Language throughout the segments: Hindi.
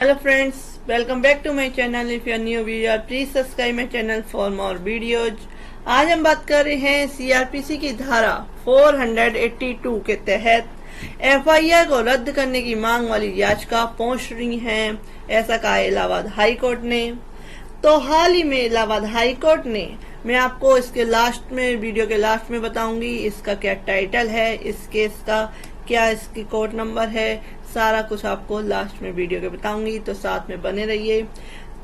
Hello friends, welcome back to my channel. If you are new viewer, please subscribe my channel for more videos. आज हम बात कर रहे हैं सीआरपीसी की धारा 482 के तहत एफआईआर को रद्द करने की मांग वाली याचिका पहुंच रही है। ऐसा कहा इलाहाबाद हाई कोर्ट ने। तो हाल ही में इलाहाबाद हाई कोर्ट ने, मैं आपको इसके लास्ट में, वीडियो के लास्ट में बताऊंगी इसका क्या टाइटल है, इस केस का क्या इसकी कोर्ट नंबर है, सारा कुछ आपको लास्ट में वीडियो के बताऊंगी, तो साथ में बने रहिए।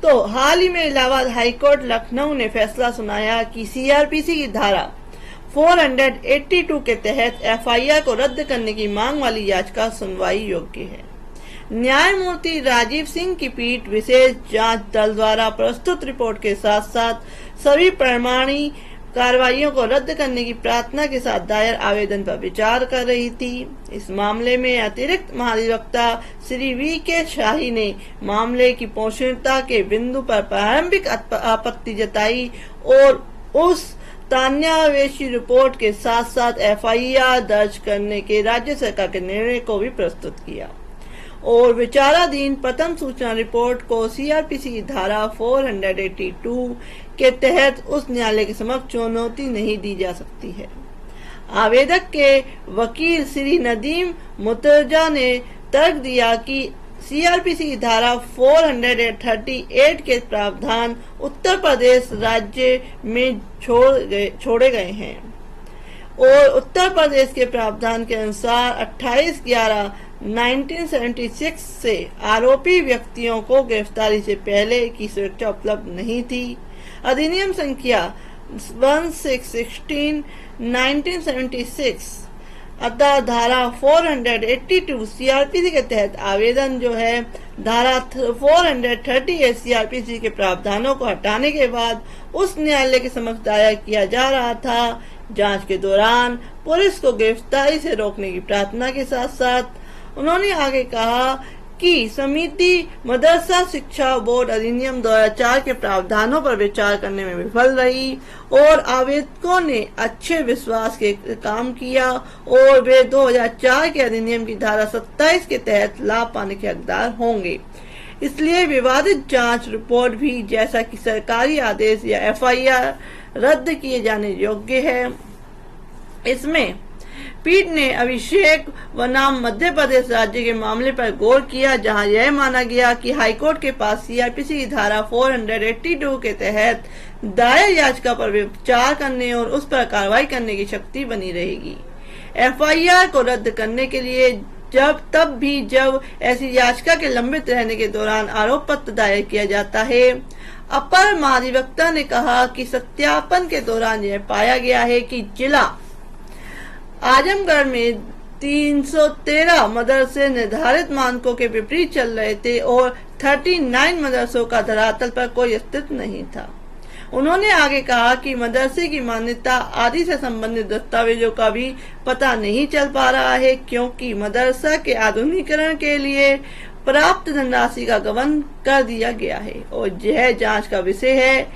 तो हाल ही में इलाहाबाद हाई कोर्ट लखनऊ ने फैसला सुनाया कि सीआरपीसी की धारा 482 के तहत एफआईआर को रद्द करने की मांग वाली याचिका सुनवाई योग्य है। न्यायमूर्ति राजीव सिंह की पीठ विशेष जांच दल द्वारा प्रस्तुत रिपोर्ट के साथ साथ सभी प्रमाणी कार्रवाइयों को रद्द करने की प्रार्थना के साथ दायर आवेदन पर विचार कर रही थी। इस मामले में अतिरिक्त महाधिवक्ता श्री वी.के. शाही ने मामले की पोषणीयता के बिंदु पर प्रारंभिक आपत्ति जताई और उस तान्यावेशी रिपोर्ट के साथ साथ एफआईआर दर्ज करने के राज्य सरकार के निर्णय को भी प्रस्तुत किया और विचाराधीन प्रथम सूचना रिपोर्ट को सीआरपीसी की धारा 482 के तहत उस न्यायालय के समक्ष चुनौती नहीं दी जा सकती है। आवेदक के वकील श्री नदीम मुतर्जा ने तर्क दिया कि सीआरपीसी की धारा 438 के प्रावधान उत्तर प्रदेश राज्य में छोड़े गए हैं और उत्तर प्रदेश के प्रावधान के अनुसार 28/11/1976 से आरोपी व्यक्तियों को गिरफ्तारी से पहले की सुरक्षा उपलब्ध नहीं थी। अधिनियम संख्या 1616/1976 अतः धारा 482 सीआरपीसी के तहत आवेदन जो है धारा 438 सीआरपीसी के प्रावधानों को हटाने के बाद उस न्यायालय के समक्ष दायर किया जा रहा था। जांच के दौरान पुलिस को गिरफ्तारी से रोकने की प्रार्थना के साथ साथ उन्होंने आगे कहा कि समिति मदरसा शिक्षा बोर्ड अधिनियम 2004 के प्रावधानों पर विचार करने में विफल रही और आवेदकों ने अच्छे विश्वास के काम किया और वे 2004 के अधिनियम की धारा 27 के तहत लाभ पाने के हकदार होंगे। इसलिए विवादित जांच रिपोर्ट भी जैसा कि सरकारी आदेश या एफआईआर रद्द किए जाने योग्य है। इसमें पीठ ने अभिषेक बनाम मध्य प्रदेश राज्य के मामले पर गौर किया, जहां यह माना गया कि हाईकोर्ट के पास सीआरपीसी की धारा 482 के तहत दायर याचिका पर विचार करने और उस पर कार्रवाई करने की शक्ति बनी रहेगी। एफआईआर को रद्द करने के लिए जब ऐसी याचिका के लंबित रहने के दौरान आरोप पत्र दायर किया जाता है। अपर महाधिवक्ता ने कहा कि सत्यापन के दौरान यह पाया गया है कि जिला आजमगढ़ में 313 मदरसे निर्धारित मानकों के विपरीत चल रहे थे और 39 मदरसों का धरातल पर कोई अस्तित्व नहीं था। उन्होंने आगे कहा कि मदरसे की मान्यता आदि से संबंधित दस्तावेजों का भी पता नहीं चल पा रहा है, क्योंकि मदरसा के आधुनिकीकरण के लिए प्राप्त धनराशि का गबन कर दिया गया है और यह जांच का विषय है।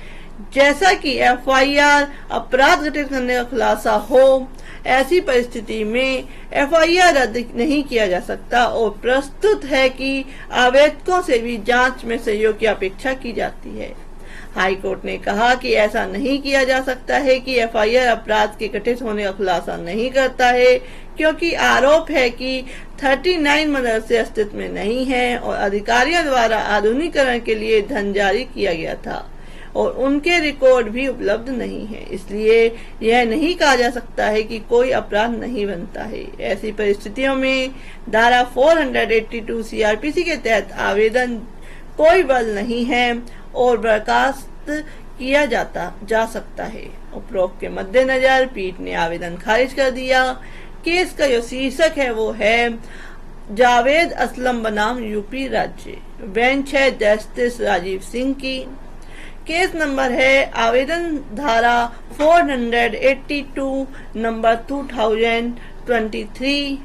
जैसा कि एफआईआर अपराध घटित करने का खुलासा हो, ऐसी परिस्थिति में एफआईआर रद्द नहीं किया जा सकता और प्रस्तुत है कि आवेदकों से भी जांच में सहयोग की अपेक्षा की जाती है। हाई कोर्ट ने कहा कि ऐसा नहीं किया जा सकता है कि एफआईआर अपराध के घटित होने का खुलासा नहीं करता है, क्योंकि आरोप है कि 39 मदरसे अस्तित्व में नहीं हैं और अधिकारियों द्वारा आधुनिकीकरण के लिए धन जारी किया गया था और उनके रिकॉर्ड भी उपलब्ध नहीं है। इसलिए यह नहीं कहा जा सकता है कि कोई अपराध नहीं बनता है। ऐसी परिस्थितियों में धारा 482 सीआरपीसी के तहत आवेदन कोई बल नहीं है और बर्खास्त किया जा सकता है। उपरोक्त के मद्देनजर पीठ ने आवेदन खारिज कर दिया। केस का जो शीर्षक है वो है जावेद असलम बनाम यूपी राज्य। बेंच है जस्टिस राजीव सिंह की। केस नंबर है आवेदन धारा 482 नंबर 2023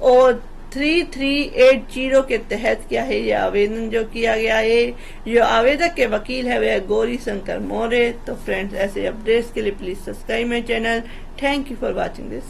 और 3380 के तहत क्या है यह आवेदन जो किया गया है। जो आवेदक के वकील है वह गौरी शंकर मौर्य। तो फ्रेंड्स, ऐसे अपडेट्स के लिए please subscribe my channel. Thank you for watching this.